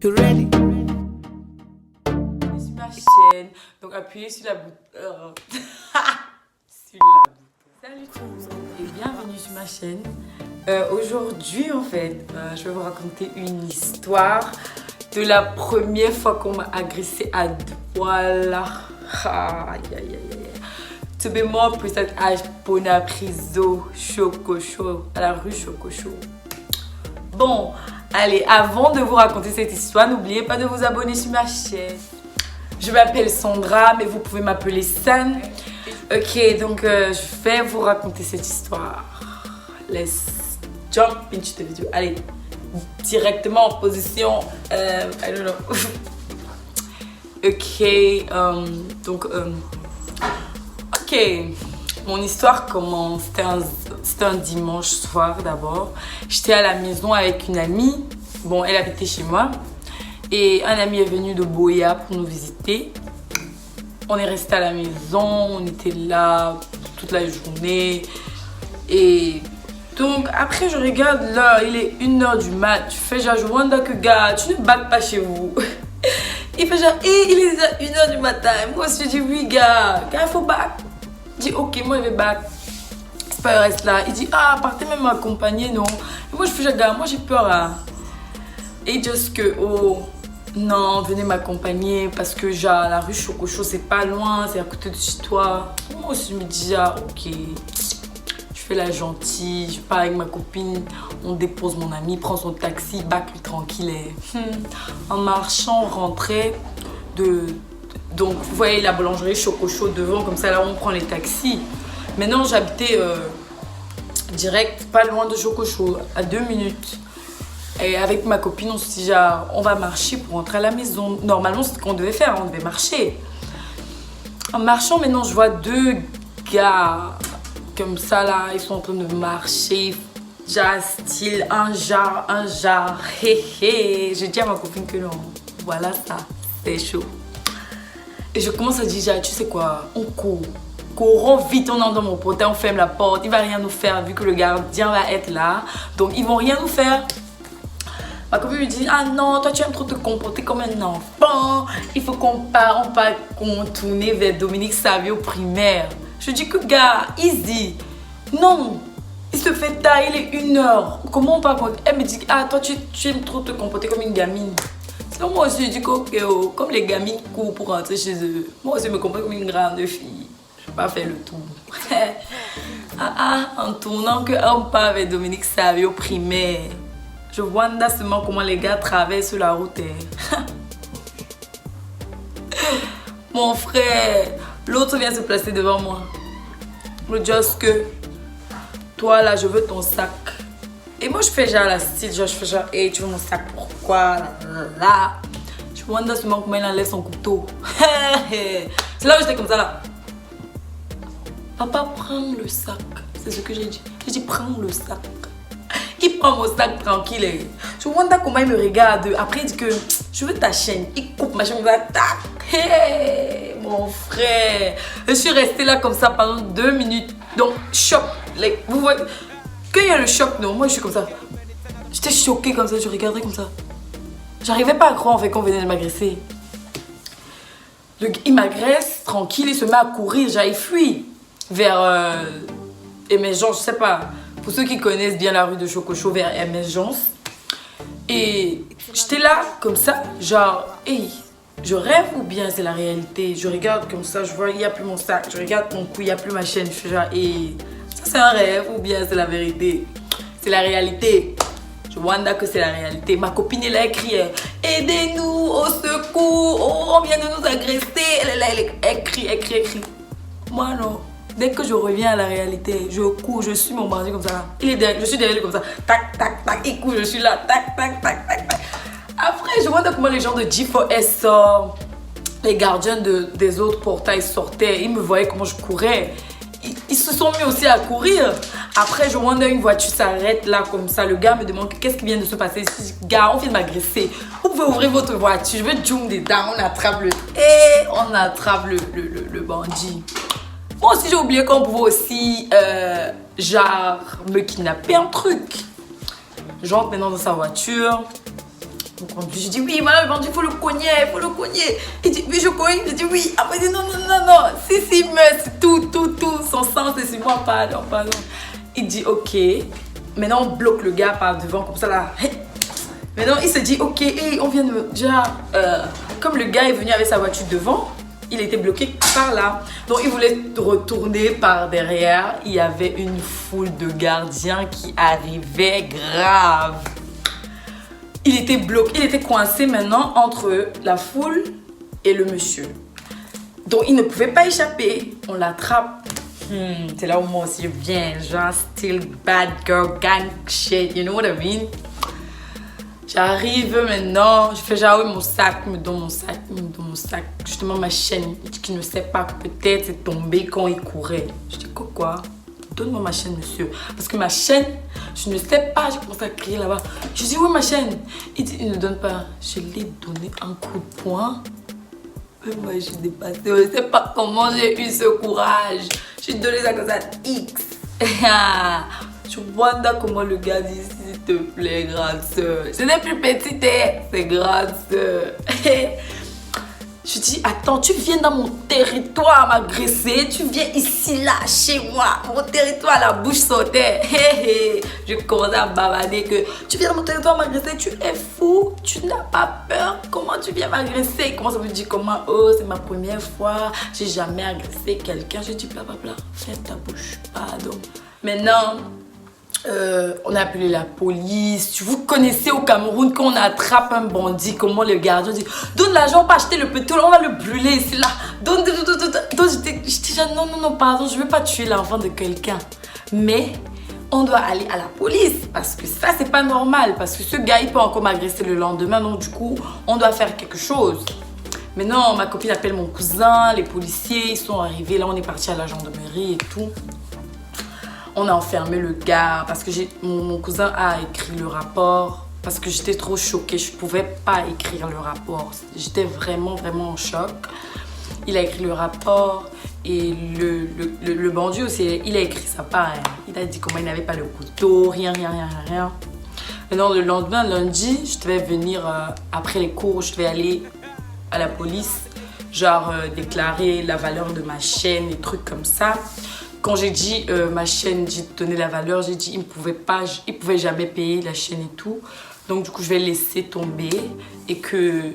You ready? Sur ma chaîne, donc appuyez sur la bouton. Sur la bouton. Salut tout le monde et bienvenue sur ma chaîne. Aujourd'hui en fait, je vais vous raconter une histoire de la première fois qu'on m'a agressé à voilà. Aïe aïe aïe aïe. To be more precise, à Bonapriso, Chococho, à la rue Chococho. Bon, allez, avant de vous raconter cette histoire, n'oubliez pas de vous abonner sur ma chaîne. Je m'appelle Sandra, mais vous pouvez m'appeler San. Ok, donc je vais vous raconter cette histoire. Let's jump into the video. Allez, directement en position. I don't know. Ok, ok. Mon histoire commence. C'était un dimanche soir d'abord. J'étais à la maison avec une amie. Bon, elle habitait chez moi. Et un ami est venu de Boya pour nous visiter. On est resté à la maison. On était là toute la journée. Et donc, après, je regarde l'heure. Il est 1h du mat. Tu fais genre, je wonder que gars, tu ne battes pas chez vous. Il fait genre, il est déjà 1h du matin. Moi aussi, je dis, oui, gars, il faut battre. Je dis, ok, moi, je vais battre. C'est pas, il reste là. Il dit, ah, partez même m'accompagner, non. Et moi, je fais genre, gars, moi, j'ai peur, là. Et juste que, oh, non, venez m'accompagner parce que, genre, la rue Chococho, c'est pas loin, c'est à côté de chez toi. Moi aussi, je me dis, ah, ok. Je fais la gentille, je pars avec ma copine, on dépose mon ami, prend son taxi, bac lui tranquille. En marchant, on rentrait de... Donc, vous voyez la boulangerie Chococho devant, comme ça, là, on prend les taxis. Maintenant, j'habitais direct, pas loin de Chococho, à 2 minutes. Et avec ma copine, on se dit, genre, on va marcher pour rentrer à la maison. Normalement, c'est ce qu'on devait faire, on devait marcher. En marchant, maintenant, je vois 2 gars comme ça, là, ils sont en train de marcher. Genre, style, un genre, hé hé. Je dis à ma copine que non, voilà ça, c'est chaud. Et je commence à dire, genre, tu sais quoi, on court. Courons vite, on entre dans mon portail, on ferme la porte. Il va rien nous faire vu que le gardien va être là. Donc, ils vont rien nous faire. Ma copine me dit, ah non, toi tu aimes trop te comporter comme un enfant. Il faut qu'on part, contourner vers Dominique Savio primaire. Je dis que gars, easy. Non, il se fait tard, il est 1h. Comment on part? Elle me dit, ah toi tu aimes trop te comporter comme une gamine. Sinon moi aussi je dis que okay, oh, comme les gamines courent pour rentrer chez eux, moi aussi je me comporte comme une grande fille. Je vais pas faire le tour. En tournant que on part avec Dominique Savio primaire. Je vois seulement comment les gars traversent la route. Mon frère, l'autre vient se placer devant moi. Le juste que, toi là, je veux ton sac. Et moi, je fais genre la style, genre, je fais genre, hey, tu veux mon sac, pourquoi? Là. Je vois seulement comment il enlève son couteau. C'est là où j'étais comme ça là. Papa, prends le sac. C'est ce que j'ai dit. J'ai dit, prends le sac. Il prend mon sac tranquille. Je me demande comment il me regarde. Après, il dit que je veux ta chaîne. Il coupe ma chaîne. Il va tac. Hey, mon frère. Je suis restée là comme ça pendant 2 minutes. Donc, choc. Vous voyez, quand il y a le choc, non, moi je suis comme ça. J'étais choquée comme ça. Je regardais comme ça. J'arrivais pas à croire en fait qu'on venait de m'agresser. Il m'agresse tranquille. Il se met à courir. Il fuit vers Émergence. Je sais pas. Pour ceux qui connaissent bien la rue de Chococho vers Émergence. Et j'étais là, comme ça, genre, hey, je rêve ou bien c'est la réalité? Je regarde comme ça, je vois, il n'y a plus mon sac. Je regarde mon cou, il n'y a plus ma chaîne. Je fais genre, hey, ça c'est un rêve ou bien c'est la vérité? C'est la réalité. Je vois que c'est la réalité. Ma copine, elle a écrit, aidez-nous, au secours, oh, on vient de nous agresser. Elle crie. Moi, non. Dès que je reviens à la réalité, je cours, je suis mon bandit comme ça. Je suis derrière lui comme ça. Tac, tac, tac. Il court, je suis là. Tac, tac, tac, tac, tac. Après, je vois comment les gens de G4S sortent. Les gardiens des autres portails sortaient. Ils me voyaient comment je courais. Ils se sont mis aussi à courir. Après, je vois une voiture s'arrête là comme ça. Le gars me demande qu'est-ce qui vient de se passer. Je dis, gars, on vient de m'agresser. Vous pouvez ouvrir votre voiture. Je veux jump dedans. On attrape le bandit. Moi aussi, j'ai oublié qu'on pouvait aussi, genre, me kidnapper un truc. J'entre maintenant dans sa voiture. Je dis oui, voilà le bandit, il faut le cogner. Il dit oui, je cogne. Je dis oui. Après, il dit non. Si, mais c'est tout. Son sang, c'est sur moi, pardon. Il dit ok. Maintenant, on bloque le gars par devant, comme ça là. Maintenant, il se dit ok, on vient de. Déjà, comme le gars est venu avec sa voiture devant, il était bloqué par là. Donc, il voulait retourner par derrière. Il y avait une foule de gardiens qui arrivaient grave. Il était bloqué, il était coincé maintenant entre la foule et le monsieur. Donc, il ne pouvait pas échapper. On l'attrape. C'est là où moi aussi je viens. Genre, still bad girl gang shit. You know what I mean? J'arrive maintenant, je fais genre oui, mon sac, il me donne mon sac. Justement, ma chaîne, qui ne sait pas, peut-être c'est tombé quand il courait. Je dis quoi? Donne-moi ma chaîne, monsieur. Parce que ma chaîne, je ne sais pas, j'ai commencé à crier là-bas. Je dis, oui, ma chaîne. Il dit, il ne donne pas. Je l'ai donné un coup de poing. Et moi, je suis dépassée. Je ne sais pas comment j'ai eu ce courage. J'ai donné ça comme ça, X. Je wonder comment le gars dit, s'il te plaît, grande soeur. Ce n'est plus petite, c'est grande soeur. Je dis, attends, tu viens dans mon territoire m'agresser, tu viens ici, là, chez moi, mon territoire, la bouche sautait. Je commence à bavarder que tu viens dans mon territoire m'agresser, tu es fou, tu n'as pas peur, comment tu viens m'agresser? Il commence à me dire comment, oh, c'est ma première fois, j'ai jamais agressé quelqu'un. Je dis, blablabla, ferme ta bouche, pardon. Maintenant, on a appelé la police. Vous connaissez au Cameroun quand on attrape un bandit, comment le gardien dit donne l'argent, on peut acheter le pétrole, on va le brûler ici là. Donc j'étais genre non, pardon, je veux pas tuer l'enfant de quelqu'un. Mais on doit aller à la police parce que ça c'est pas normal. Parce que ce gars il peut encore m'agresser le lendemain. Donc du coup, on doit faire quelque chose. Maintenant, ma copine appelle mon cousin, les policiers ils sont arrivés. Là, on est parti à la gendarmerie et tout. On a enfermé le gars parce que mon cousin a écrit le rapport parce que j'étais trop choquée. Je ne pouvais pas écrire le rapport. J'étais vraiment en choc. Il a écrit le rapport et le bandit aussi, il a écrit ça pareil. Il a dit comment il n'avait pas le couteau, rien. Maintenant, le lendemain, lundi, je devais venir après les cours, je devais aller à la police, genre déclarer la valeur de ma chaîne, des trucs comme ça. Quand j'ai dit ma chaîne, j'ai donné la valeur, j'ai dit il ne pouvait jamais payer la chaîne et tout. Donc du coup, je vais laisser tomber et que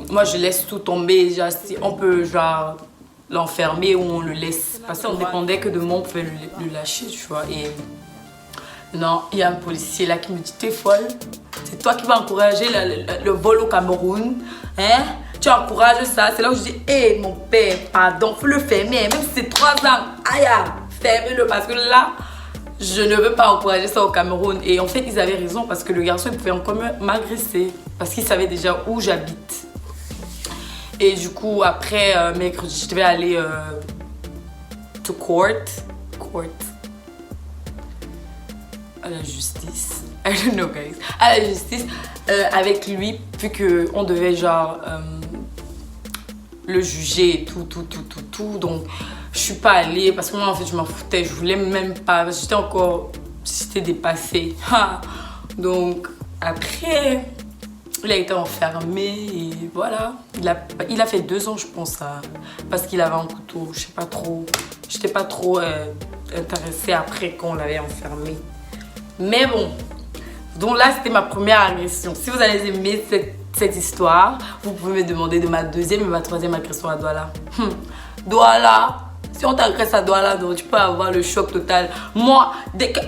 moi, je laisse tout tomber. Genre, si on peut genre l'enfermer ou on le laisse. Parce qu'on dépendait que de moi, on pouvait le lâcher, tu vois. Et non, il y a un policier là qui me dit t'es folle. C'est toi qui vas encourager le vol au Cameroun. Hein? Tu encourages ça. C'est là où je dis hé, mon père, pardon, faut le fermer. Même si c'est 3 ans, aïe, fermez-le parce que là, je ne veux pas encourager ça au Cameroun. Et en fait, ils avaient raison parce que le garçon, il pouvait encore m'agresser parce qu'il savait déjà où j'habite. Et du coup, après, mercredi, je devais aller to court. À la justice. I don't know, guys. À la justice avec lui, vu qu'on devait genre le juger et tout. Donc, je suis pas allée parce que moi, en fait, je m'en foutais. Je voulais même pas. J'étais dépassée. Donc, après, il a été enfermé et voilà. Il a fait 2 ans, je pense, parce qu'il avait un couteau. Je sais pas trop. J'étais pas trop intéressée après qu'on l'avait enfermé. Mais bon, donc là, c'était ma première agression. Si vous avez aimé cette histoire, vous pouvez me demander de ma 2e et ma 3e agression à Douala. Douala, si on t'agresse à Douala, donc tu peux avoir le choc total. Moi,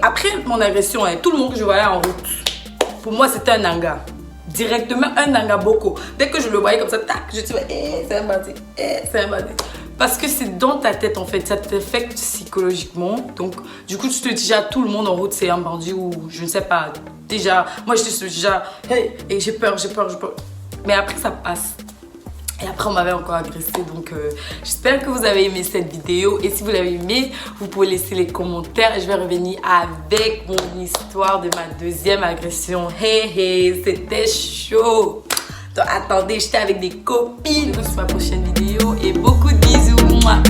après mon agression, tout le monde que je voyais en route, pour moi, c'était un nanga. Directement un nanga boko. Dès que je le voyais comme ça, tac, je disais, c'est un bandit, c'est un bandit. Parce que c'est dans ta tête en fait, ça t'affecte psychologiquement. Donc du coup tu te dis déjà tout le monde en route c'est un bandit ou je ne sais pas. Déjà, moi j'étais déjà, hey, et j'ai peur. Mais après ça passe. Et après on m'avait encore agressé. Donc j'espère que vous avez aimé cette vidéo. Et si vous l'avez aimé, vous pouvez laisser les commentaires. Et je vais revenir avec mon histoire de ma 2e agression. Hey, c'était chaud. Donc attendez, j'étais avec des copines. Je vous retrouve sur ma prochaine vidéo et beaucoup de bisous. Mouah.